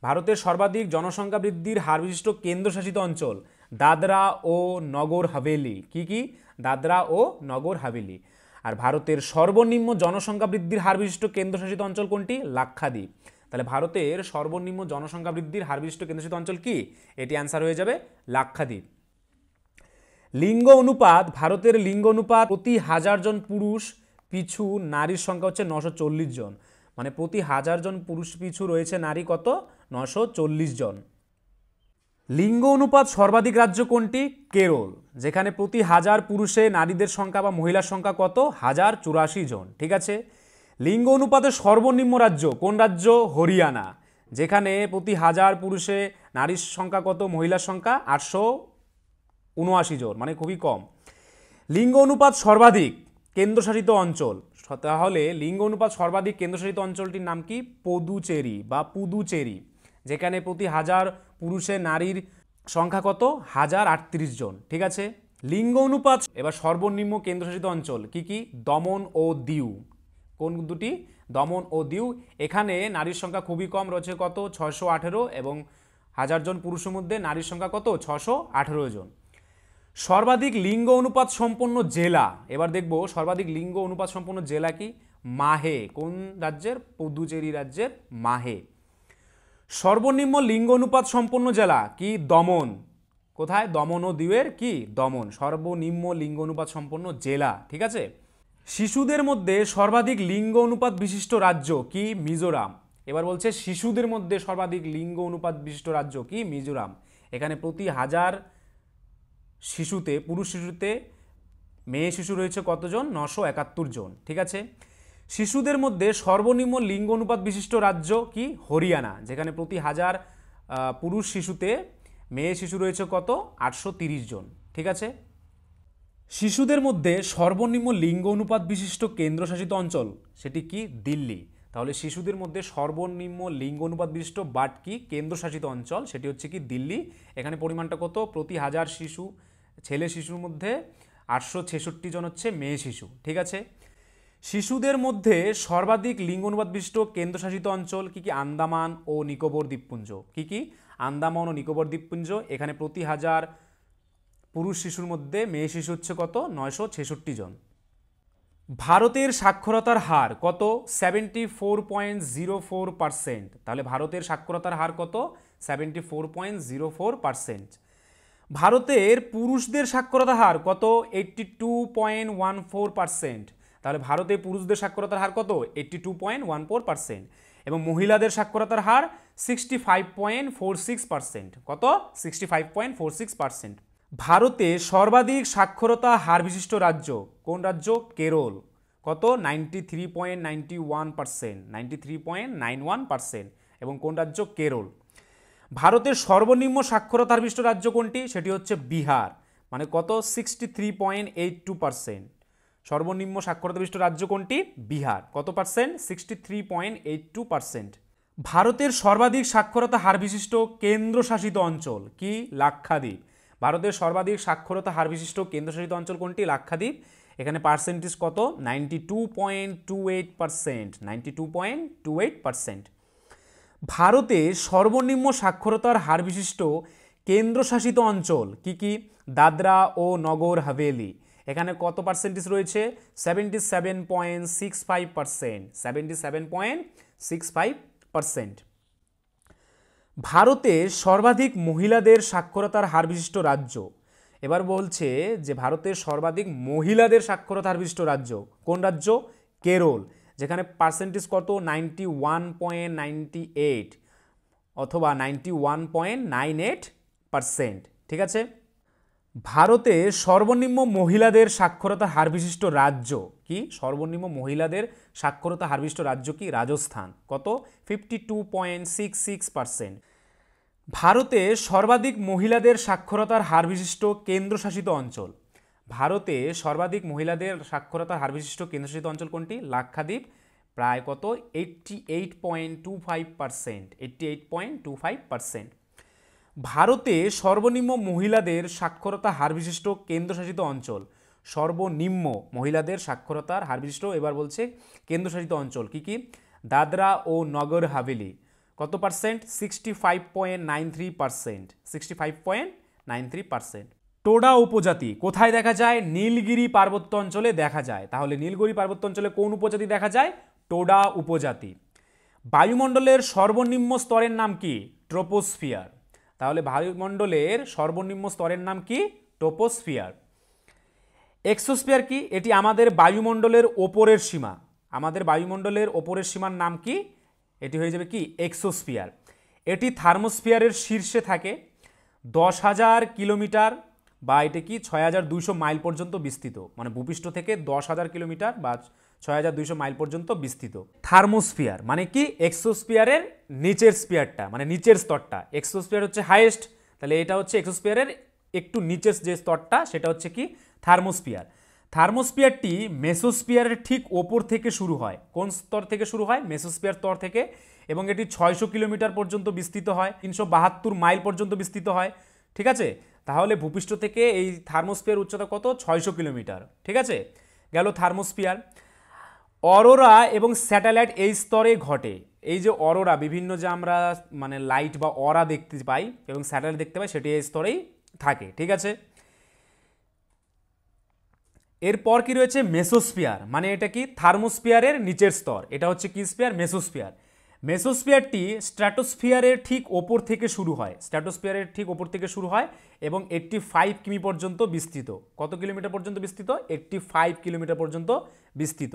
ভারতের সর্বাধিক জনসংখ্যা বৃদ্ধির হার বিশিষ্ট কেন্দ্রশাসিত অঞ্চল দাদরা ও নগর হাভেলি। কি কি? দাদরা ও নগর হাভেলি। আর ভারতের সর্বনিম্ন জনসংখ্যা বৃদ্ধির হার বিশিষ্ট কেন্দ্রশাসিত অঞ্চল কোনটি? লাক্ষাদ্বীপ। তাহলে ভারতের সর্বনিম্ন জনসংখ্যা বৃদ্ধির হার বিশিষ্ট কেন্দ্রশাসিত অঞ্চল কি? এটি অ্যান্সার হয়ে যাবে লাক্ষাদ্বীপ। লিঙ্গ অনুপাত, ভারতের লিঙ্গ অনুপাত প্রতি 1000 জন পুরুষ পিছু নারীর সংখ্যা হচ্ছে 940 জন, মানে প্রতি 1000 জন পুরুষ পিছু রয়েছে নারী কত? 940 জন। লিঙ্গ অনুপাত সর্বাধিক রাজ্য কোনটি? কেরল, যেখানে প্রতি 1000 পুরুষে নারীদের সংখ্যা বা মহিলার সংখ্যা কত? 1084 জন। ঠিক আছে। লিঙ্গ অনুপাতের সর্বনিম্ন রাজ্য কোন রাজ্য? হরিয়ানা, যেখানে প্রতি 1000 পুরুষে নারীর সংখ্যা কত? মহিলার সংখ্যা 879 জন, মানে খুবই কম। লিঙ্গ অনুপাত সর্বাধিক কেন্দ্রশাসিত অঞ্চল, তাহলে লিঙ্গ অনুপাত সর্বাধিক কেন্দ্রশাসিত অঞ্চলটির নাম কি? পুদুচেরি বা পুদুচেরি, যেখানে প্রতি 1000 পুরুষে নারীর সংখ্যা কত? 1038 জন। ঠিক আছে। লিঙ্গ অনুপাত এবার সর্বনিম্ন কেন্দ্রশাসিত অঞ্চল কি কি? দমন ও দিউ। কোন দুটি? দমন ও দিউ। এখানে নারীর সংখ্যা খুবই কম রয়েছে কত? 618, এবং 1000 জন পুরুষের মধ্যে নারীর সংখ্যা কত? 618 জন। সর্বাধিক লিঙ্গ অনুপাত সম্পন্ন জেলা, এবার দেখব সর্বাধিক লিঙ্গ অনুপাত সম্পন্ন জেলা কি? মাহে। কোন রাজ্যের? পুদুচেরি রাজ্যের মাহে। সর্বনিম্ন লিঙ্গ অনুপাত সম্পন্ন জেলা কি? দমন। কোথায়? দমন ও দিউয়ের কি? দমন। সর্বনিম্ন লিঙ্গ অনুপাত সম্পন্ন জেলা। ঠিক আছে। শিশুদের মধ্যে সর্বাধিক লিঙ্গ অনুপাত বিশিষ্ট রাজ্য কি? মিজোরাম। এবার বলছে শিশুদের মধ্যে সর্বাধিক লিঙ্গ অনুপাত বিশিষ্ট রাজ্য কি? মিজোরাম। এখানে প্রতি 1000 শিশুতে, পুরুষ শিশুতে মেয়ে শিশু রয়েছে কতজন? 971 জন। ঠিক আছে। শিশুদের মধ্যে সর্বনিম্ন লিঙ্গ অনুপাত বিশিষ্ট রাজ্য কি? হরিয়ানা, যেখানে প্রতি 1000 পুরুষ শিশুতে মেয়ে শিশু রয়েছে কত? 830 জন। ঠিক আছে। শিশুদের মধ্যে সর্বনিম্ন লিঙ্গ অনুপাত বিশিষ্ট কেন্দ্রশাসিত অঞ্চল সেটি কি? দিল্লি। তাহলে শিশুদের মধ্যে সর্বনিম্ন লিঙ্গ অনুপাত বিশিষ্ট বাট কি? কেন্দ্রশাসিত অঞ্চল সেটি হচ্ছে কি? দিল্লি। এখানে পরিমাণটা কত? প্রতি 1000 শিশু, ছেলে শিশুর মধ্যে 866 জন হচ্ছে মেয়ে শিশু। ঠিক আছে। শিশুদের মধ্যে সর্বাধিক লিঙ্গ অনুপাত বিশিষ্ট কেন্দ্রশাসিত অঞ্চল কি কি? আন্দামান ও নিকোবর দ্বীপপুঞ্জ। কি কি? আন্দামান ও নিকোবর দ্বীপপুঞ্জ। এখানে প্রতি 1000 পুরুষ শিশুর মধ্যে মেয়ে শিশু হচ্ছে কত? 966 জন। ভারতের সাক্ষরতার হার কত? 74.04%। তাহলে ভারতের সাক্ষরতার হার কত? 74.04%। ভারতের পুরুষদের সাক্ষরতার হার কত? 82.14%। তাহলে ভারতে পুরুষদের সাক্ষরতার হার কত? 82.14%। এবং মহিলাদের সাক্ষরতার হার 65.46%। কত? 65.46%। ভারতে সর্বাধিক সাক্ষরতা হার বিশিষ্ট রাজ্য কোন রাজ্য? কেরল। কত? 93.91%, 93.91%। এবং কোন রাজ্য? কেরল। ভারতের সর্বনিম্ন সাক্ষরতা হার বিশিষ্ট রাজ্য কোনটি? সেটি হচ্ছে বিহার, মানে কত? 63.82%। সর্বনিম্ন সাক্ষরতা বিশিষ্ট রাজ্য কোনটি? বিহার। কত পার্সেন্ট? 63.82%। ভারতের সর্বাধিক সাক্ষরতা হার বিশিষ্ট কেন্দ্রশাসিত অঞ্চল কি? লাক্ষাদ্বীপ। ভারতের সর্বাধিক সাক্ষরতা হার বিশিষ্ট কেন্দ্রশাসিত অঞ্চল কোনটি? লাক্ষাদ্বীপ। এখানে পার্সেন্টেজ কত? 92.28%, 92.28%। ভারতে সর্বনিম্ন সাক্ষরতার হার বিশিষ্ট কেন্দ্রশাসিত অঞ্চল কি কি? দাদরা ও নগর হাভেলি। এখানে কত পার্সেন্টেজ রয়েছে? 77.65%, 77.65%। ভারতে সর্বাধিক মহিলাদের সাক্ষরতার হার বিশিষ্ট রাজ্য, এবার বলছে যে ভারতের সর্বাধিক মহিলাদের সাক্ষরতার হার বিশিষ্ট রাজ্য কোন রাজ্য? কেরল, যেখানে পার্সেন্টেজ কত? 91.98 অথবা 91.98%। ঠিক আছে। ভারতে সর্বনিম্ন মহিলাদের সাক্ষরতার হার বিশিষ্ট রাজ্য কি? সর্বনিম্ন মহিলাদের সাক্ষরতা হার বিশিষ্ট রাজ্য কি? রাজস্থান। কত? 52.66%। ভারতে সর্বাধিক মহিলাদের সাক্ষরতার হার বিশিষ্ট কেন্দ্রশাসিত অঞ্চল, ভারতে সর্বাধিক মহিলাদের সাক্ষরতার হার বিশিষ্ট কেন্দ্রশাসিত অঞ্চল কোনটি? লাক্ষাদ্বীপ। প্রায় কত? 88.25%, 88.25%। ভারতে সর্বনিম্ন মহিলাদের সাক্ষরতা হার বিশিষ্ট কেন্দ্রশাসিত অঞ্চল, সর্বনিম্ন মহিলাদের সাক্ষরতার হার বিশিষ্ট এবার বলছে কেন্দ্রশাসিত অঞ্চল কি কি? দাদরা ও নগর হাভেলি। কত পার্সেন্ট? 65.93%, 65.93%। টোডা উপজাতি কোথায় দেখা যায়? নীলগিরি পার্বত্য অঞ্চলে দেখা যায়। তাহলে নীলগিরি পার্বত্য অঞ্চলে কোন উপজাতি দেখা যায়? টোডা উপজাতি। বায়ুমণ্ডলের সর্বনিম্ন স্তরের নাম কি? ট্রোপোস্ফিয়ার। তাহলে বায়ুমণ্ডলের সর্বনিম্ন স্তরের নাম কি? ট্রোপোস্ফিয়ার। এক্সোস্ফিয়ার কি? এটি আমাদের বায়ুমণ্ডলের ওপরের সীমা। আমাদের বায়ুমণ্ডলের ওপরের সীমার নাম কি? এটি হয়ে যাবে কি? এক্সোস্ফিয়ার। এটি থার্মোস্ফিয়ারের শীর্ষে থাকে। 10,000 কিলোমিটার বা এটা কি 6,200 মাইল পর্যন্ত বিস্তৃত, মানে ভূপৃষ্ঠ থেকে 10,000 কিলোমিটার বা 6,200 মাইল পর্যন্ত বিস্তৃত। থার্মোস্ফিয়ার মানে কি? এক্সোস্ফিয়ারের নিচের স্পিয়ারটা, মানে নিচের স্তরটা। এক্সোস্ফিয়ার হচ্ছে হাইয়েস্ট, তাহলে এটা হচ্ছে এক্সোস্ফিয়ারের একটু নিচের যে স্তরটা সেটা হচ্ছে কি? থার্মোস্ফিয়ার। থার্মোস্ফিয়ারটি মেসোস্ফিয়ারের ঠিক ওপর থেকে শুরু হয়। কোন স্তর থেকে শুরু হয়? মেসোস্ফিয়ার স্তর থেকে, এবং এটি 600 কিলোমিটার পর্যন্ত বিস্তৃত হয়, 372 মাইল পর্যন্ত বিস্তৃত হয়। ঠিক আছে, তাহলে ভূপৃষ্ঠ থেকে এই থার্মোস্ফিয়ার উচ্চতা কত? 600 কিলোমিটার। ঠিক আছে, গেল থার্মোস্ফিয়ার। অরোরা এবং স্যাটেলাইট এই স্তরে ঘটে। এই যে অরোরা, বিভিন্ন যে আমরা মানে লাইট বা অরা দেখতে পাই এবং স্যাটেলাইট দেখতে পাই, সেটি এই স্তরেই থাকে। ঠিক আছে, এরপর কি রয়েছে? মেসোস্ফিয়ার, মানে এটা কি? থার্মোস্ফিয়ারের নিচের স্তর। এটা হচ্ছে কি স্ফিয়ার? মেসোস্ফিয়ার। মেসোস্ফিয়ারটি স্ট্র্যাটোস্ফিয়ারের ঠিক ওপর থেকে শুরু হয়। স্ট্র্যাটোস্ফিয়ারের ঠিক ওপর থেকে শুরু হয় এবং 85 কিমি পর্যন্ত বিস্তৃত। কত কিলোমিটার পর্যন্ত বিস্তৃত? 85 কিলোমিটার পর্যন্ত বিস্তৃত।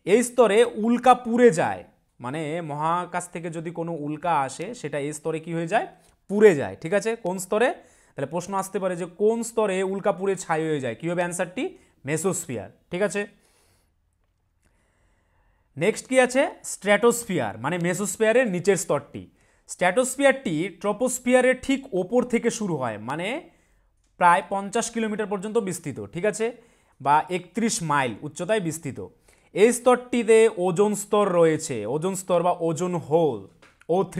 এই স্তরে উল্কা পুড়ে যায়, মানে মহাকাশ থেকে যদি কোনো উল্কা আসে সেটা এই স্তরে কি হয়ে যায়? পুড়ে যায়। ঠিক আছে, কোন স্তরে? তাহলে প্রশ্ন আসতে পারে যে কোন স্তরে উল্কা পুড়ে ছাই হয়ে যায়? কী হবে অ্যান্সারটি? মেসোস্ফিয়ার। ঠিক আছে, নেক্সট কি আছে? স্ট্র্যাটোস্ফিয়ার, মানে মেসোস্ফিয়ারের নিচের স্তরটি। স্ট্র্যাটোস্ফিয়ারটি ট্রপোস্ফিয়ারের ঠিক ওপর থেকে শুরু হয়, মানে প্রায় 50 কিলোমিটার পর্যন্ত বিস্তৃত। ঠিক আছে, বা 31 মাইল উচ্চতায় বিস্তৃত। এই স্তরটিতে ওজোন স্তর রয়েছে। ওজোন স্তর বা ওজোন হোল O3,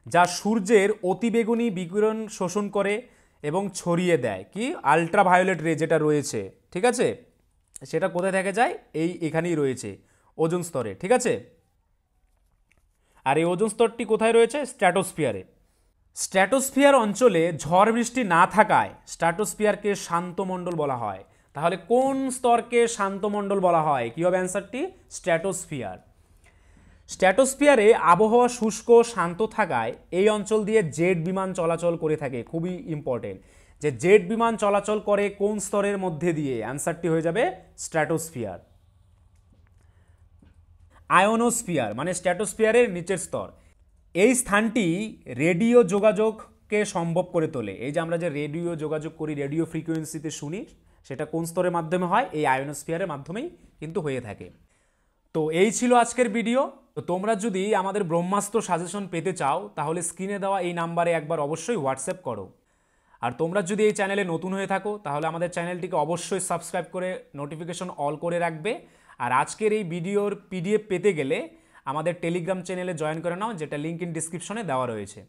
যা সূর্যের অতিবেগুনি বিকিরণ শোষণ করে এবং ছড়িয়ে দেয়। কি? আলট্রাভায়োলেট রে যেটা রয়েছে, ঠিক আছে, সেটা কোথায় দেখা যায়? এখানেই রয়েছে, ওজোন স্তরে। ঠিক আছে, আর এই ওজোন স্তরটি কোথায় রয়েছে? স্ট্র্যাটোস্ফিয়ারে। স্ট্র্যাটোস্ফিয়ার অঞ্চলে ঝড় বৃষ্টি না থাকায় স্ট্র্যাটোস্ফিয়ারকে শান্তমণ্ডল বলা হয়। তাহলে কোন স্তরকে শান্তমণ্ডল বলা হয়? কী হবে অ্যান্সারটি? স্ট্র্যাটোস্ফিয়ার। স্ট্র্যাটোস্ফিয়ারে আবহাওয়া শুষ্ক শান্ত থাকায় এই অঞ্চল দিয়ে জেট বিমান চলাচল করে থাকে। খুবই ইম্পর্টেন্ট, যে জেট বিমান চলাচল করে কোন স্তরের মধ্যে দিয়ে? অ্যান্সারটি হয়ে যাবে স্ট্র্যাটোস্ফিয়ার। আয়োনোস্ফিয়ার, মানে স্ট্র্যাটোস্ফিয়ারের নিচের স্তর। এই স্থানটি রেডিও যোগাযোগকে সম্ভব করে তোলে। এই যে আমরা যে রেডিও যোগাযোগ করি, রেডিও ফ্রিকোয়েন্সিতে শুনি, সেটা কোন স্তরের মাধ্যমে হয়? এই আয়োনোস্ফিয়ারের মাধ্যমেই কিন্তু হয়ে থাকে। তো এই ছিল আজকের ভিডিও। তো তোমরা যদি আমাদের ব্রহ্মাস্ত্র সাজেশন পেতে চাও তাহলে স্ক্রিনে দেওয়া এই নাম্বারে একবার অবশ্যই হোয়াটসঅ্যাপ করো। আর তোমরা যদি এই চ্যানেলে নতুন হয়ে থাকো তাহলে আমাদের চ্যানেলটিকে অবশ্যই সাবস্ক্রাইব করে নোটিফিকেশন অল করে রাখবে। আর আজকের এই ভিডিওর PDF পেতে গেলে আমাদের টেলিগ্রাম চ্যানেলে জয়েন করে নাও, যেটা লিঙ্ক ইন ডিসক্রিপশনে দেওয়া রয়েছে।